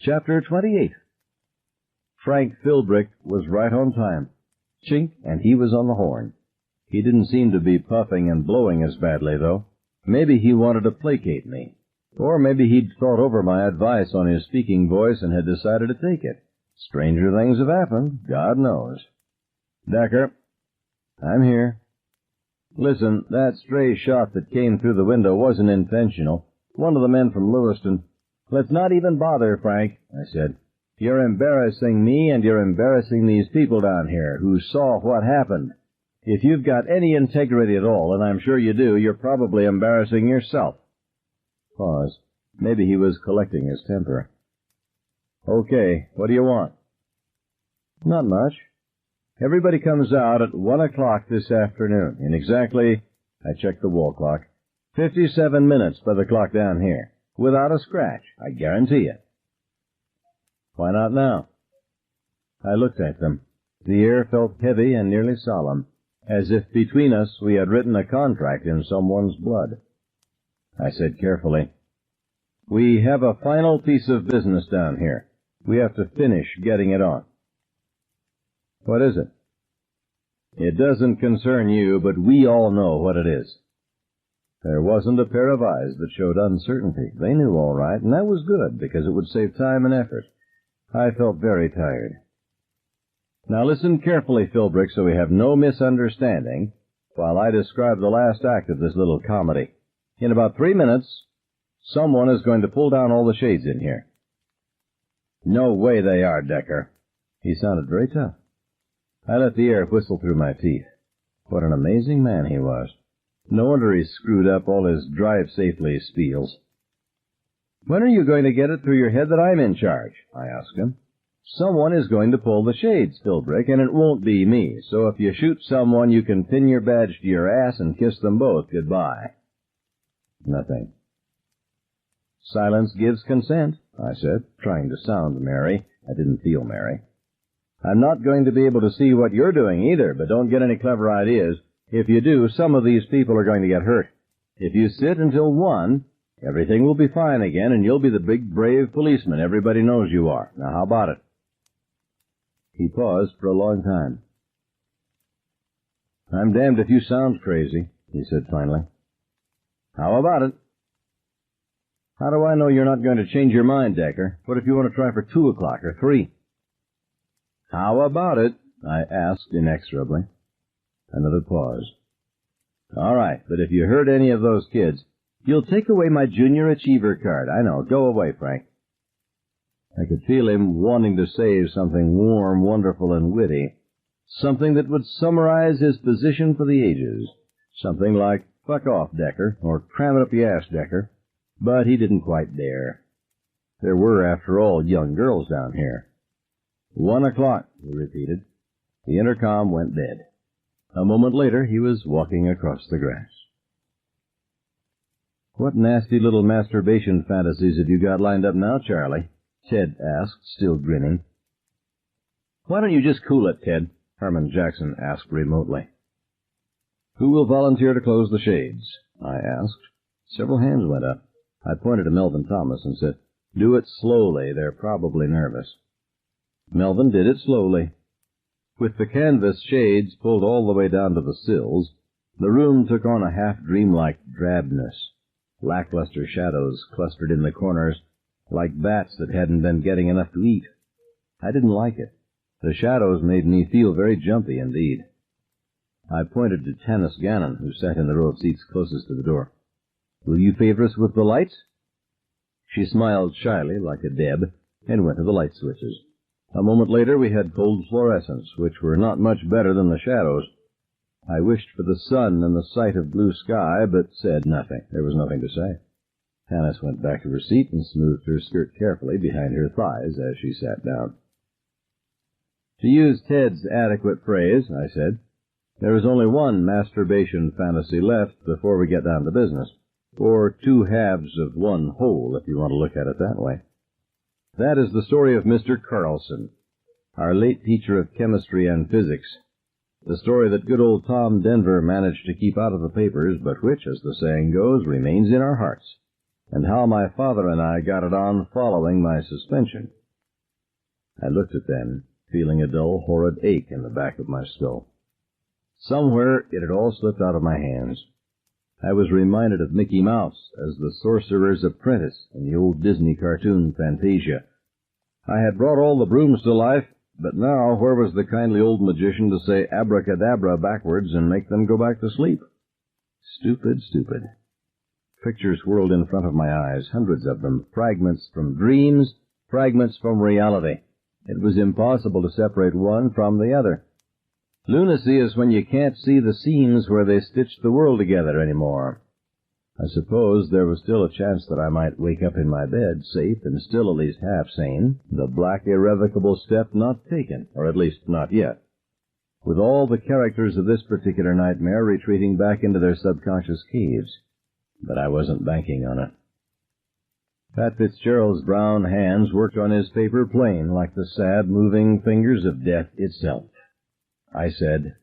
Chapter 28. Frank Philbrick was right on time. Chink, and he was on the horn. He didn't seem to be puffing and blowing as badly, though. Maybe he wanted to placate me. Or maybe he'd thought over my advice on his speaking voice and had decided to take it. Stranger things have happened, God knows. Decker, I'm here. Listen, that stray shot that came through the window wasn't intentional. One of the men from Lewiston. Let's not even bother, Frank, I said. You're embarrassing me and you're embarrassing these people down here who saw what happened. If you've got any integrity at all, and I'm sure you do, you're probably embarrassing yourself. Pause. Maybe he was collecting his temper. Okay, what do you want? Not much. Everybody comes out at 1 o'clock this afternoon, in exactly, I checked the wall clock, 57 minutes by the clock down here. Without a scratch, I guarantee it. Why not now? I looked at them. The air felt heavy and nearly solemn, as if between us we had written a contract in someone's blood. I said carefully, we have a final piece of business down here. We have to finish getting it on. What is it? It doesn't concern you, but we all know what it is. There wasn't a pair of eyes that showed uncertainty. They knew all right, and that was good, because it would save time and effort. I felt very tired. Now listen carefully, Philbrick, so we have no misunderstanding, while I describe the last act of this little comedy. In about 3 minutes, someone is going to pull down all the shades in here. No way they are, Decker. He sounded very tough. I let the air whistle through my teeth. What an amazing man he was. No wonder he screwed up all his drive-safely spiels. When are you going to get it through your head that I'm in charge? I asked him. Someone is going to pull the shades, Philbrick, and it won't be me. So if you shoot someone, you can pin your badge to your ass and kiss them both goodbye. Nothing. Silence gives consent, I said, trying to sound merry. I didn't feel merry. I'm not going to be able to see what you're doing either, but don't get any clever ideas. If you do, some of these people are going to get hurt. If you sit until 1, everything will be fine again, and you'll be the big, brave policeman everybody knows you are. Now, how about it? He paused for a long time. I'm damned if you sound crazy, he said finally. How about it? How do I know you're not going to change your mind, Decker? What if you want to try for 2 o'clock or 3? How about it? I asked inexorably. Another pause. All right, but if you hurt any of those kids, you'll take away my Junior Achiever card. I know. Go away, Frank. I could feel him wanting to say something warm, wonderful, and witty. Something that would summarize his position for the ages. Something like, fuck off, Decker, or cram it up the ass, Decker. But he didn't quite dare. There were, after all, young girls down here. 1 o'clock, he repeated. The intercom went dead. A moment later, he was walking across the grass. What nasty little masturbation fantasies have you got lined up now, Charlie? Ted asked, still grinning. Why don't you just cool it, Ted? Herman Jackson asked remotely. Who will volunteer to close the shades? I asked. Several hands went up. I pointed to Melvin Thomas and said, do it slowly, they're probably nervous. Melvin did it slowly. With the canvas shades pulled all the way down to the sills, the room took on a half-dreamlike drabness. Lackluster shadows clustered in the corners, like bats that hadn't been getting enough to eat. I didn't like it. The shadows made me feel very jumpy indeed. I pointed to Tanis Gannon, who sat in the row of seats closest to the door. Will you favor us with the lights? She smiled shyly, like a Deb, and went to the light switches. A moment later we had cold fluorescents, which were not much better than the shadows. I wished for the sun and the sight of blue sky, but said nothing. There was nothing to say. Tanis went back to her seat and smoothed her skirt carefully behind her thighs as she sat down. To use Ted's adequate phrase, I said, there is only one masturbation fantasy left before we get down to business, or 2 halves of one whole, if you want to look at it that way. That is the story of Mr. Carlson, our late teacher of chemistry and physics. The story that good old Tom Denver managed to keep out of the papers, but which, as the saying goes, remains in our hearts. and how my father and I got it on following my suspension. I looked at them, feeling a dull, horrid ache in the back of my skull. Somewhere it had all slipped out of my hands. I was reminded of Mickey Mouse as the sorcerer's apprentice in the old Disney cartoon Fantasia. I had brought all the brooms to life, but now where was the kindly old magician to say abracadabra backwards and make them go back to sleep? Stupid, stupid. Pictures whirled in front of my eyes, hundreds of them, fragments from dreams, fragments from reality. It was impossible to separate one from the other. Lunacy is when you can't see the seams where they stitched the world together anymore. I suppose there was still a chance that I might wake up in my bed, safe and still at least half sane, the black irrevocable step not taken, or at least not yet, with all the characters of this particular nightmare retreating back into their subconscious caves. But I wasn't banking on it. Pat Fitzgerald's brown hands worked on his paper plane like the sad, moving fingers of death itself. I said,